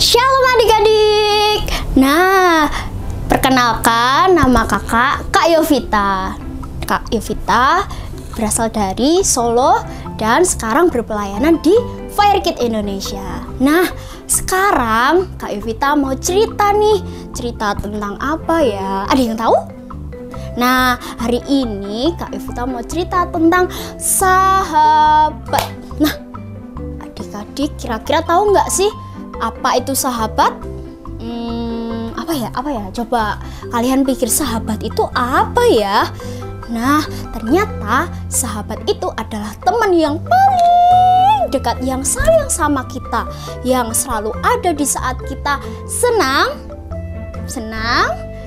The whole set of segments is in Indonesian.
Shalom adik-adik. Nah, perkenalkan nama kakak, Kak Yovita. Kak Yovita berasal dari Solo dan sekarang berpelayanan di Fire Kid Indonesia. Nah, sekarang Kak Yovita mau cerita nih. Cerita tentang apa ya? Ada yang tahu? Nah, hari ini Kak Yovita mau cerita tentang sahabat. Nah, adik-adik kira-kira tahu nggak sih apa itu sahabat? Apa ya? Coba kalian pikir sahabat itu apa ya? Nah, ternyata sahabat itu adalah teman yang paling dekat, yang sayang sama kita, yang selalu ada di saat kita senang,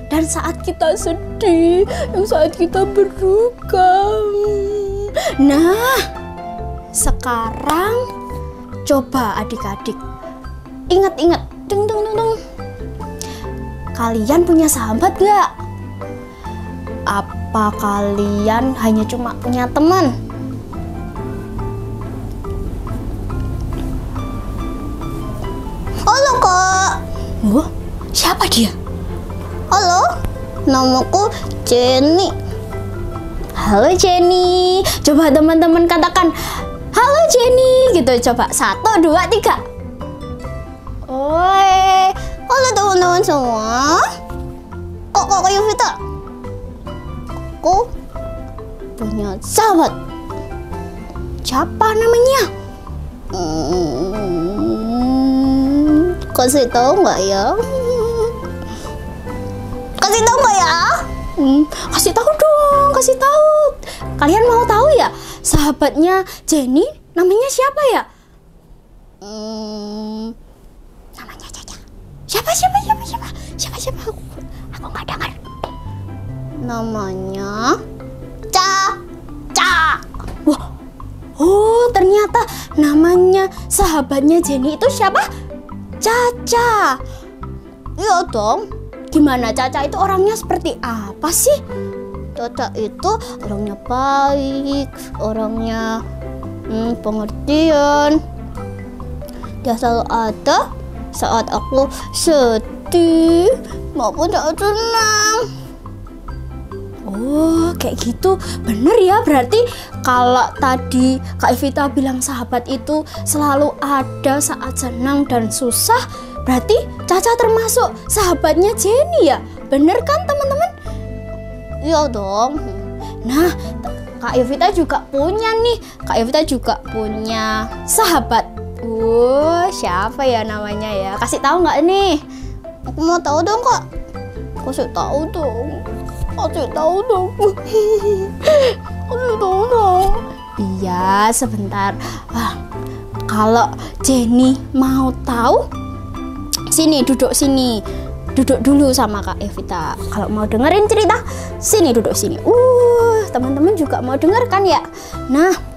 dan saat kita sedih, yang saat kita berduka. Nah, sekarang coba adik-adik ingat-ingat, kalian punya sahabat gak? Apa kalian hanya cuma punya teman? Halo kak. Wah, siapa dia? Halo, namaku Jenny. Halo Jenny. Coba teman-teman katakan halo Jenny gitu. Coba 1, 2, 3. Oi, halo teman-teman semua. Kak Yovita. Aku punya sahabat. Siapa namanya? Kasih tahu nggak ya? Kasih tahu nggak ya? Kasih tahu dong, kasih tahu. Kalian mau tahu ya sahabatnya Jenny namanya siapa ya? Namanya Caca. Siapa? Aku nggak dengar. Namanya Caca. Wah, oh ternyata namanya sahabatnya Jenny itu siapa? Caca. Iya dong. Gimana Caca itu orangnya seperti apa sih? Caca itu orangnya baik, orangnya pengertian. Dia selalu ada saat aku sedih maupun saat senang. Oh, kayak gitu. Bener ya, berarti kalau tadi Kak Evita bilang sahabat itu selalu ada saat senang dan susah, berarti Caca termasuk sahabatnya Jenny ya? Bener kan teman-teman? Iya dong. Nah, Kak Evita juga punya nih. Kak Evita juga punya sahabat. Siapa ya namanya ya? Kasih tahu nggak nih? Aku mau tahu dong kak. Kasih tahu dong. Kasih tahu dong. Kasih tahu dong. Iya, sebentar. Kalau Jenny mau tahu, sini duduk sini. Duduk dulu sama Kak Evita. Kalau mau dengerin cerita, sini duduk sini. Teman-teman juga mau denger kan ya? Nah,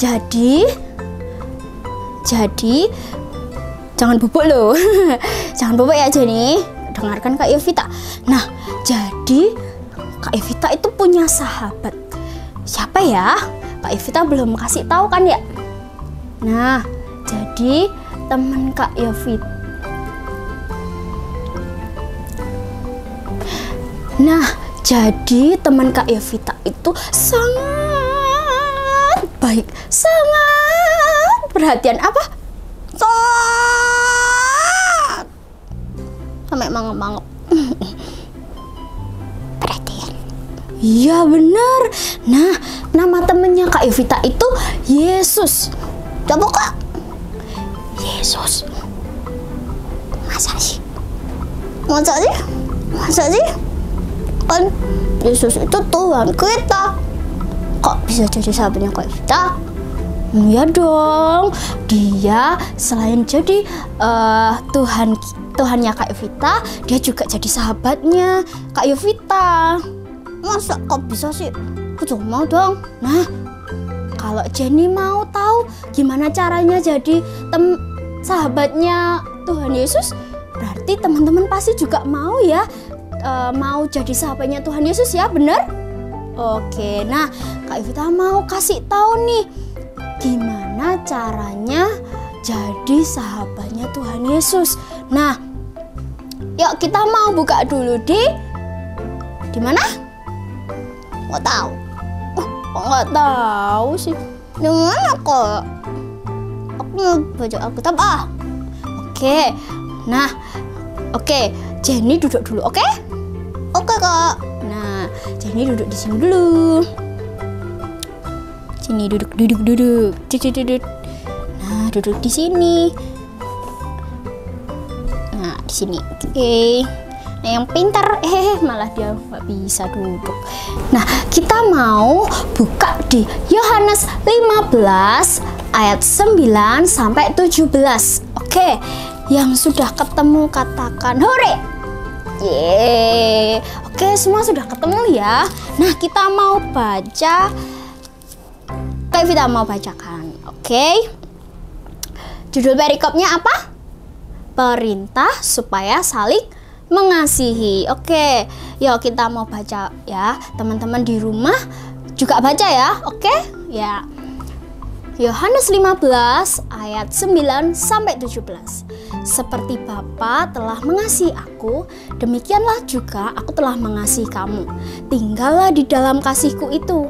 jadi jangan bubuk loh. Jangan bubuk ya Jenny. Dengarkan Kak Evita. Nah, jadi Kak Evita itu punya sahabat. Siapa ya? Kak Evita belum kasih tahu kan ya? Nah, jadi teman Kak Evita. Nah, jadi teman Kak Evita itu sangat baik, sangat perhatian. Apa? Sangat. Sampai mangap-mangap. Perhatian. Iya benar. Nah, nama temennya Kak Evita itu Yesus. Coba kak. Yesus. Masa sih? Kan Yesus itu Tuhan kita. Kok bisa jadi sahabatnya Kak Evita? Iya dong. Dia selain jadi Tuhannya Kak Evita, dia juga jadi sahabatnya Kak Evita. Masa kok bisa sih? Aku juga mau dong. Nah, kalau Jenny mau tahu gimana caranya jadi sahabatnya Tuhan Yesus, berarti teman-teman pasti juga mau ya, mau jadi sahabatnya Tuhan Yesus ya, bener? Oke, nah Kak Evita mau kasih tahu nih gimana caranya jadi sahabatnya Tuhan Yesus. Nah, yuk kita mau buka dulu di mana? Nggak tahu. Kok nggak tahu sih? Di mana kok? Aku mau baca Alkitab ah. Oke. Nah, oke. Jenny duduk dulu, oke? Oke kak. Nah, Jenny duduk di sini dulu. Jenny duduk. Nah, duduk di sini. Nah, di sini. Oke. Nah, yang pintar, malah dia nggak bisa duduk. Nah, kita mau buka di Yohanes 15 ayat 9 sampai 17. Oke, yang sudah ketemu katakan hore. Yeay. Oke, semua sudah ketemu ya. Nah, kita mau baca. Kak Vita mau bacakan. Oke. Judul perikopnya apa? Perintah supaya saling mengasihi. Oke, yuk kita mau baca ya. Teman-teman di rumah juga baca ya. Oke? Ya. Yohanes 15 ayat 9 sampai 17. Seperti Bapa telah mengasihi aku, demikianlah juga aku telah mengasihi kamu. Tinggallah di dalam kasihku itu.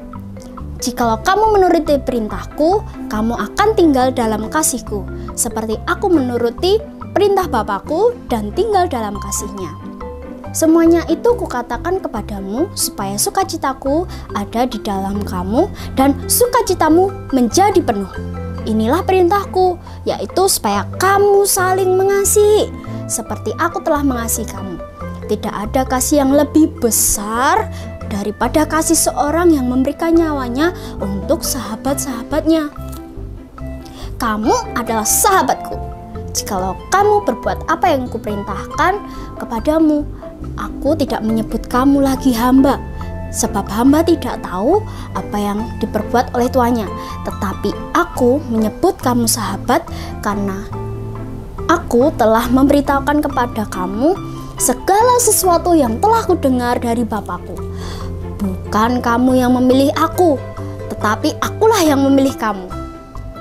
Jikalau kamu menuruti perintahku, kamu akan tinggal dalam kasihku, seperti aku menuruti perintah Bapakku dan tinggal dalam kasihnya. Semuanya itu kukatakan kepadamu supaya sukacitaku ada di dalam kamu dan sukacitamu menjadi penuh. Inilah perintahku, yaitu supaya kamu saling mengasihi seperti aku telah mengasihi kamu. Tidak ada kasih yang lebih besar daripada kasih seorang yang memberikan nyawanya untuk sahabat-sahabatnya. Kamu adalah sahabatku jikalau kamu berbuat apa yang kuperintahkan kepadamu. Aku tidak menyebut kamu lagi hamba, sebab hamba tidak tahu apa yang diperbuat oleh tuannya. Tetapi aku menyebut kamu sahabat, karena aku telah memberitahukan kepada kamu segala sesuatu yang telah kudengar dari Bapakku. Bukan kamu yang memilih aku, tetapi akulah yang memilih kamu.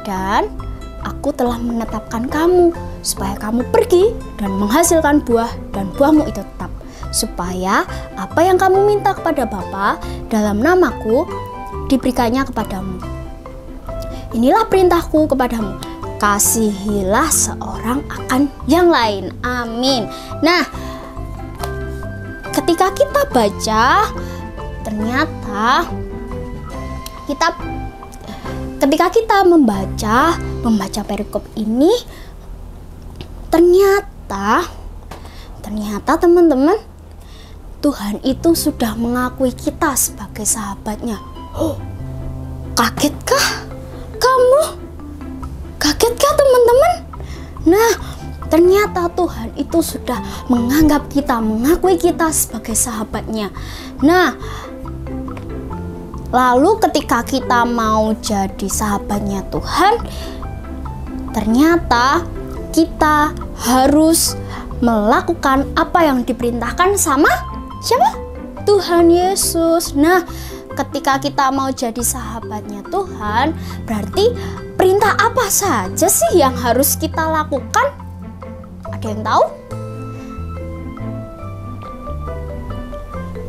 Dan aku telah menetapkan kamu supaya kamu pergi dan menghasilkan buah, dan buahmu itu tetap, supaya apa yang kamu minta kepada Bapa dalam namaku diberikannya kepadamu. Inilah perintahku kepadamu, kasihilah seorang akan yang lain. Amin. Nah, ketika kita baca, ternyata ketika kita membaca perikop ini, ternyata teman-teman, Tuhan itu sudah mengakui kita sebagai sahabatnya. Kagetkah kamu? Kagetkah teman-teman? Nah, ternyata Tuhan itu sudah menganggap kita, mengakui kita sebagai sahabatnya. Nah, lalu ketika kita mau jadi sahabatnya Tuhan, ternyata kita harus melakukan apa yang diperintahkan sama siapa? Tuhan Yesus. Nah, ketika kita mau jadi sahabatnya Tuhan, berarti perintah apa saja sih yang harus kita lakukan? Ada yang tahu?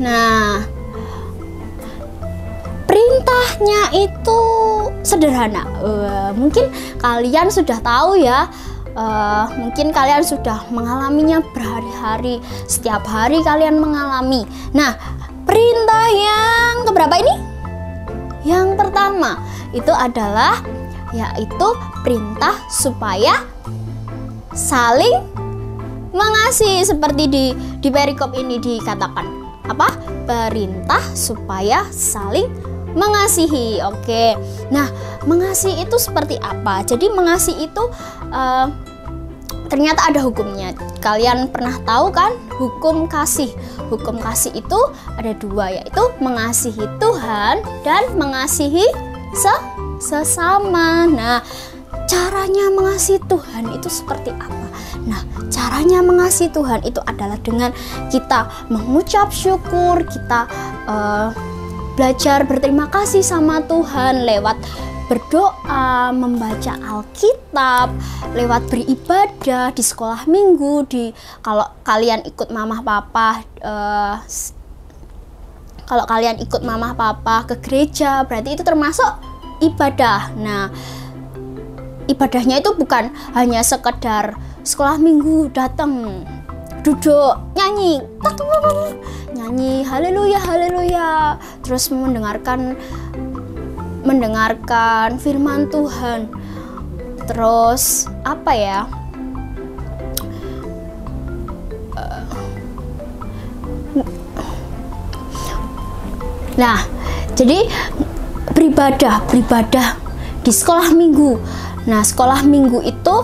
Nah, perintahnya itu sederhana. Mungkin kalian sudah tahu ya. Mungkin kalian sudah mengalaminya berhari-hari, setiap hari kalian mengalami. Nah, perintah yang keberapa ini? Yang pertama itu adalah yaitu perintah supaya saling mengasihi, seperti di perikop ini dikatakan apa? Perintah supaya saling mengasihi. Oke. Nah, mengasihi itu seperti apa? Jadi mengasihi itu ternyata ada hukumnya. Kalian pernah tahu kan hukum kasih? Hukum kasih itu ada dua, yaitu mengasihi Tuhan dan mengasihi sesama. Nah, caranya mengasihi Tuhan itu seperti apa? Nah, caranya mengasihi Tuhan itu adalah dengan kita mengucap syukur, kita belajar berterima kasih sama Tuhan lewat berdoa, membaca Alkitab, lewat beribadah di sekolah minggu, kalau kalian ikut mamah papa kalau kalian ikut mamah papa ke gereja, berarti itu termasuk ibadah. Nah, ibadahnya itu bukan hanya sekedar sekolah minggu datang, duduk, nyanyi haleluya haleluya, terus mendengarkan firman Tuhan, terus apa ya, nah jadi beribadah di sekolah minggu. Nah, sekolah minggu itu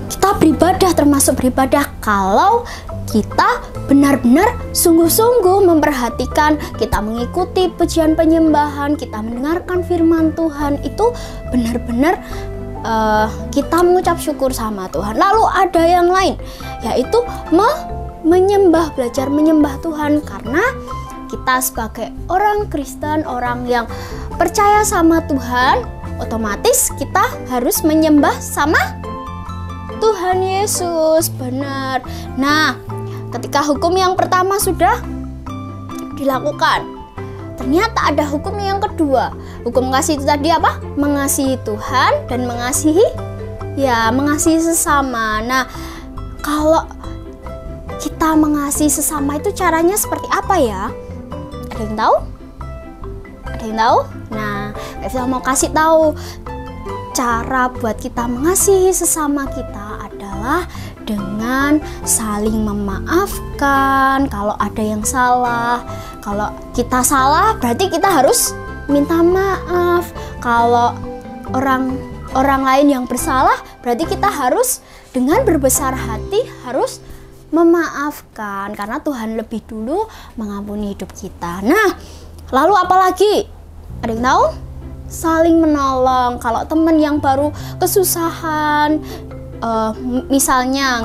kita beribadah, termasuk beribadah kalau kita benar-benar sungguh-sungguh memperhatikan, kita mengikuti pujian penyembahan, kita mendengarkan firman Tuhan, itu benar-benar kita mengucap syukur sama Tuhan. Lalu ada yang lain, yaitu belajar menyembah Tuhan, karena kita sebagai orang Kristen, orang yang percaya sama Tuhan, otomatis kita harus menyembah sama Tuhan Yesus, benar. Nah, ketika hukum yang pertama sudah dilakukan, ternyata ada hukum yang kedua. Hukum kasih itu tadi apa? Mengasihi Tuhan dan mengasihi sesama. Nah, kalau kita mengasihi sesama itu caranya seperti apa ya? Ada yang tahu? Ada yang tahu? Nah, saya mau kasih tahu cara buat kita mengasihi sesama kita adalah dengan saling memaafkan kalau ada yang salah. Kalau kita salah, berarti kita harus minta maaf. Kalau orang lain yang bersalah, berarti kita harus dengan berbesar hati harus memaafkan, karena Tuhan lebih dulu mengampuni hidup kita. Nah, lalu apa lagi? Ada yang tahu? Saling menolong. Kalau teman yang baru kesusahan, misalnya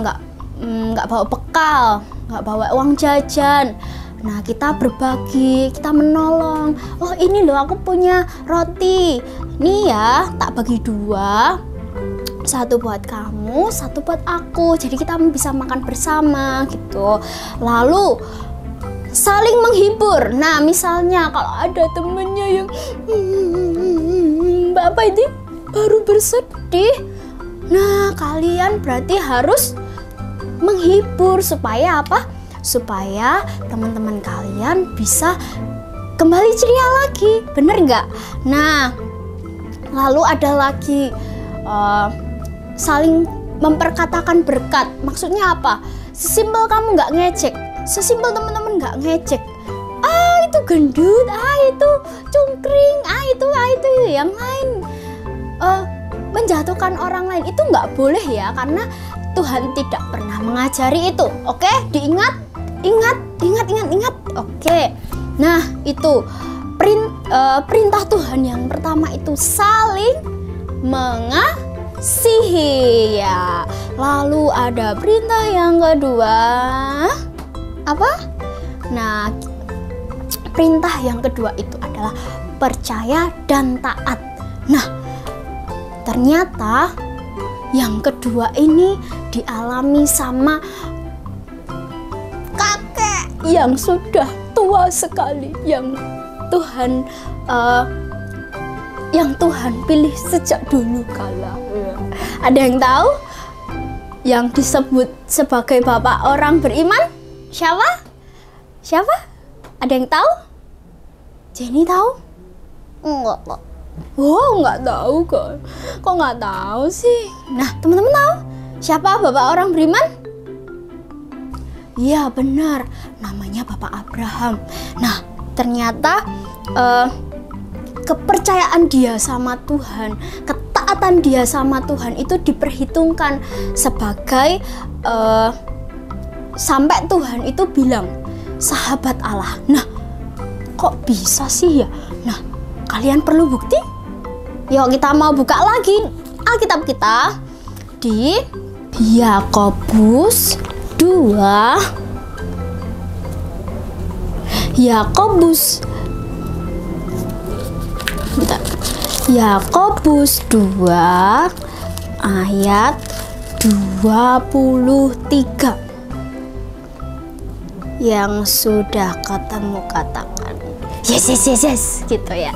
nggak bawa bekal, nggak bawa uang jajan, nah kita berbagi, kita menolong. Oh, ini loh aku punya roti, nih ya tak bagi 2, satu buat kamu, satu buat aku, jadi kita bisa makan bersama gitu. Lalu saling menghibur. Nah, misalnya kalau ada temennya yang Bapak ini baru bersedih, nah kalian berarti harus menghibur supaya apa? Supaya teman-teman kalian bisa kembali ceria lagi, bener nggak? Nah, lalu ada lagi saling memperkatakan berkat. Maksudnya apa? Sesimpel kamu nggak ngejek, sesimpel teman-teman nggak ngejek, itu gendut, itu cungkring, itu yang lain, menjatuhkan orang lain, itu nggak boleh ya, karena Tuhan tidak pernah mengajari itu. Oke, diingat, ingat. Oke, nah itu perintah Tuhan yang pertama itu saling mengasihi ya. Lalu ada perintah yang kedua apa? Nah, perintah yang kedua itu adalah percaya dan taat. Nah, ternyata yang kedua ini dialami sama kakek yang sudah tua sekali, yang Tuhan pilih sejak dulu kala. Ada yang tahu yang disebut sebagai bapak orang beriman? Siapa? Ada yang tahu? Jenny tahu? Enggak, Pak. Oh, nggak tahu kok. Kok nggak tahu sih? Nah, teman-teman tahu siapa bapak orang beriman? Iya, benar. Namanya Bapak Abraham. Nah, ternyata kepercayaan dia sama Tuhan, ketaatan dia sama Tuhan itu diperhitungkan sebagai sampai Tuhan itu bilang sahabat Allah. Nah, kok bisa sih ya? Nah, kalian perlu bukti? Yuk kita mau buka lagi Alkitab kita di Yakobus 2. Yakobus. Bentar. Yakobus 2 ayat 23. Yang sudah ketemu katakan yes gitu ya.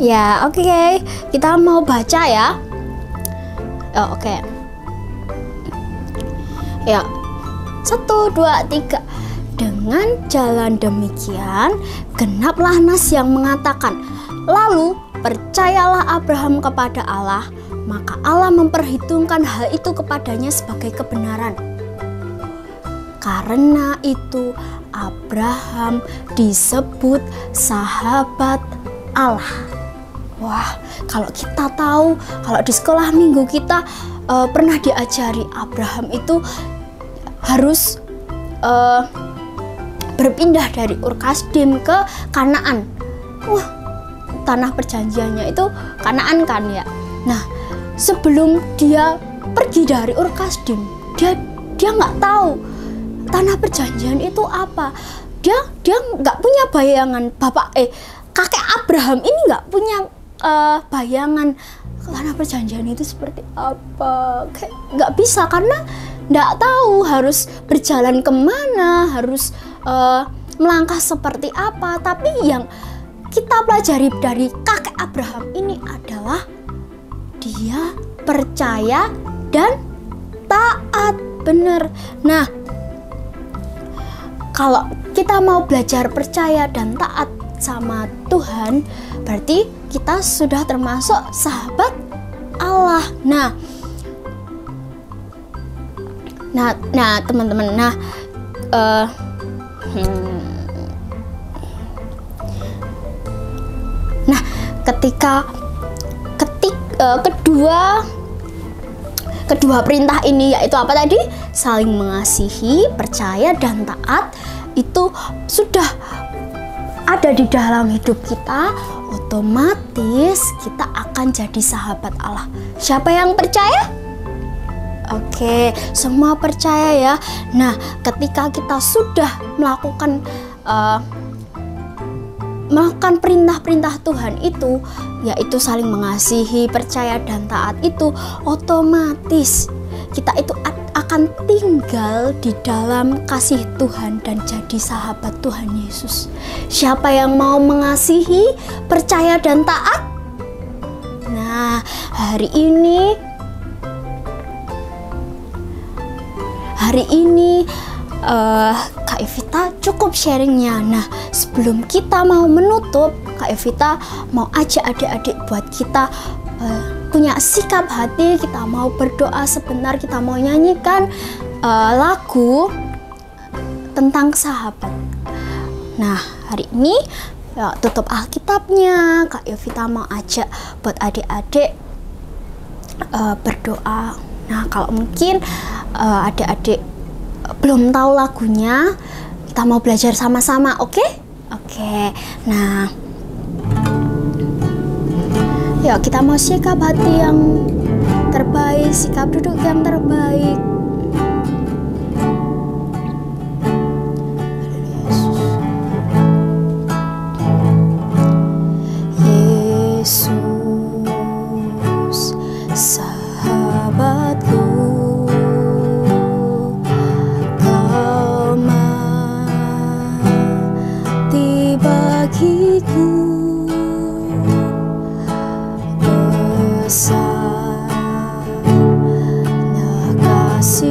Ya, oke. Kita mau baca ya. Oke. Ya. 1, 2, 3. Dengan jalan demikian genaplah nas yang mengatakan, lalu percayalah Abraham kepada Allah, maka Allah memperhitungkan hal itu kepadanya sebagai kebenaran. Karena itu Abraham disebut sahabat Allah. Wah, kalau kita tahu, kalau di sekolah minggu kita pernah diajari Abraham itu harus berpindah dari Ur Kasdim ke Kanaan. Wah, tanah perjanjiannya itu Kanaan kan ya. Nah, sebelum dia pergi dari Ur Kasdim, dia nggak tahu tanah perjanjian itu apa. Dia nggak punya bayangan. Kakek Abraham ini nggak punya bayangan tanah perjanjian itu seperti apa. Kayak nggak bisa karena nggak tahu harus berjalan kemana, harus melangkah seperti apa. Tapi yang kita pelajari dari kakek Abraham ini adalah dia percaya dan taat. Bener. Nah, kalau kita mau belajar percaya dan taat sama Tuhan, berarti kita sudah termasuk sahabat Allah. Nah, teman-teman. Nah, ketika kedua perintah ini, yaitu apa tadi? Saling mengasihi, percaya, dan taat, itu sudah ada di dalam hidup kita, otomatis kita akan jadi sahabat Allah. Siapa yang percaya? Oke, semua percaya ya. Nah, ketika kita sudah melakukan perintah-perintah Tuhan itu, yaitu saling mengasihi, percaya, dan taat itu, otomatis kita itu akan tinggal di dalam kasih Tuhan dan jadi sahabat Tuhan Yesus. Siapa yang mau mengasihi, percaya, dan taat? Nah, hari ini Kak Evita cukup sharingnya. Nah, sebelum kita mau menutup, Kak Evita mau ajak adik-adik buat kita punya sikap hati, kita mau berdoa sebentar, kita mau nyanyikan lagu tentang sahabat. Nah, hari ini ya, tutup Alkitabnya, Kak Evita mau ajak buat adik-adik berdoa. Nah, kalau mungkin adik-adik belum tahu lagunya, kita mau belajar sama-sama, oke? Oke. Nah, yuk kita mau sikap hati yang terbaik, sikap duduk yang terbaik. Yesus, sahabatku, Kau mati bagiku. Besarnya kasih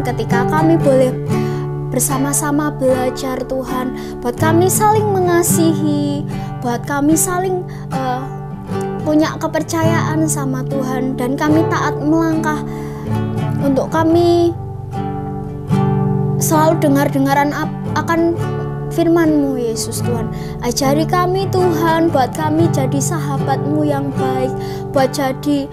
Tuhan, ketika kami boleh bersama-sama belajar Tuhan, buat kami saling mengasihi, buat kami saling punya kepercayaan sama Tuhan, dan kami taat melangkah untuk kami selalu dengar-dengaran akan firman-Mu Yesus. Tuhan, ajari kami Tuhan, buat kami jadi sahabat-Mu yang baik, buat jadi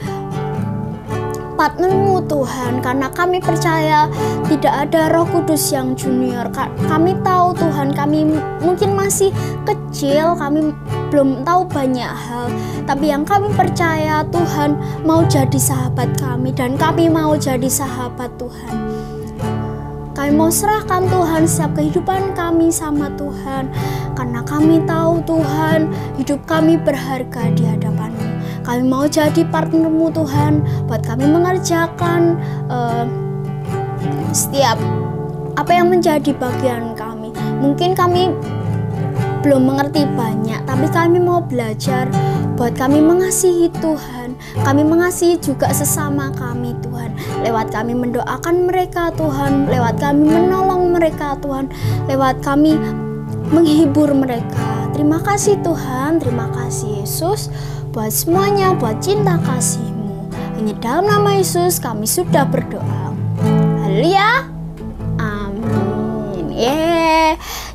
partner-Mu Tuhan, karena kami percaya tidak ada Roh Kudus yang junior. Kami tahu Tuhan, kami mungkin masih kecil, kami belum tahu banyak hal, tapi yang kami percaya Tuhan mau jadi sahabat kami, dan kami mau jadi sahabat Tuhan. Kami mau serahkan Tuhan setiap kehidupan kami sama Tuhan, karena kami tahu Tuhan, hidup kami berharga di hadapan-Mu. Kami mau jadi partner-Mu Tuhan, buat kami mengerjakan setiap apa yang menjadi bagian kami. Mungkin kami belum mengerti banyak, tapi kami mau belajar buat kami mengasihi Tuhan. Kami mengasihi juga sesama kami Tuhan, lewat kami mendoakan mereka Tuhan, lewat kami menolong mereka Tuhan, lewat kami menghibur mereka. Terima kasih Tuhan, terima kasih Yesus, buat semuanya, buat cinta kasih-Mu. Hanya dalam nama Yesus kami sudah berdoa. Haleluya. Amin.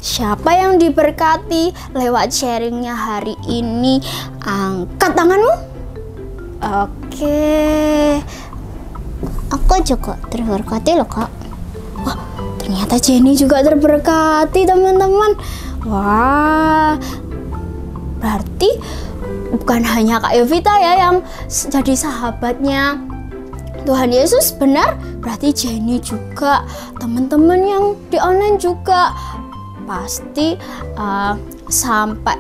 Siapa yang diberkati lewat sharingnya hari ini, angkat tanganmu. Oke. Aku juga terberkati loh Kak. Wah, ternyata Jenny juga terberkati teman-teman. Wah, berarti bukan hanya Kak Yovita ya yang jadi sahabatnya Tuhan Yesus, benar? Berarti Jenny juga, teman-teman yang di online juga. Pasti sampai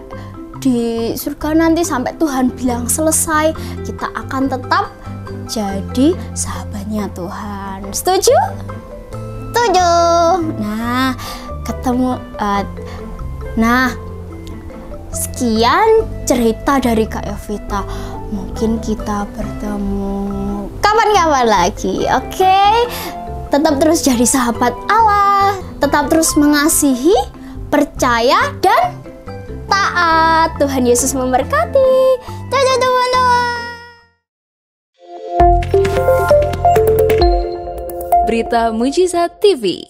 di surga nanti, sampai Tuhan bilang selesai, kita akan tetap jadi sahabatnya Tuhan. Setuju? Setuju. Nah, sekian cerita dari Kak Yovita. Mungkin kita bertemu kapan-kapan lagi, oke? Tetap terus jadi sahabat Allah, tetap terus mengasihi, percaya, dan taat. Tuhan Yesus memberkati. Dadah teman-teman. Berita Mujizat TV.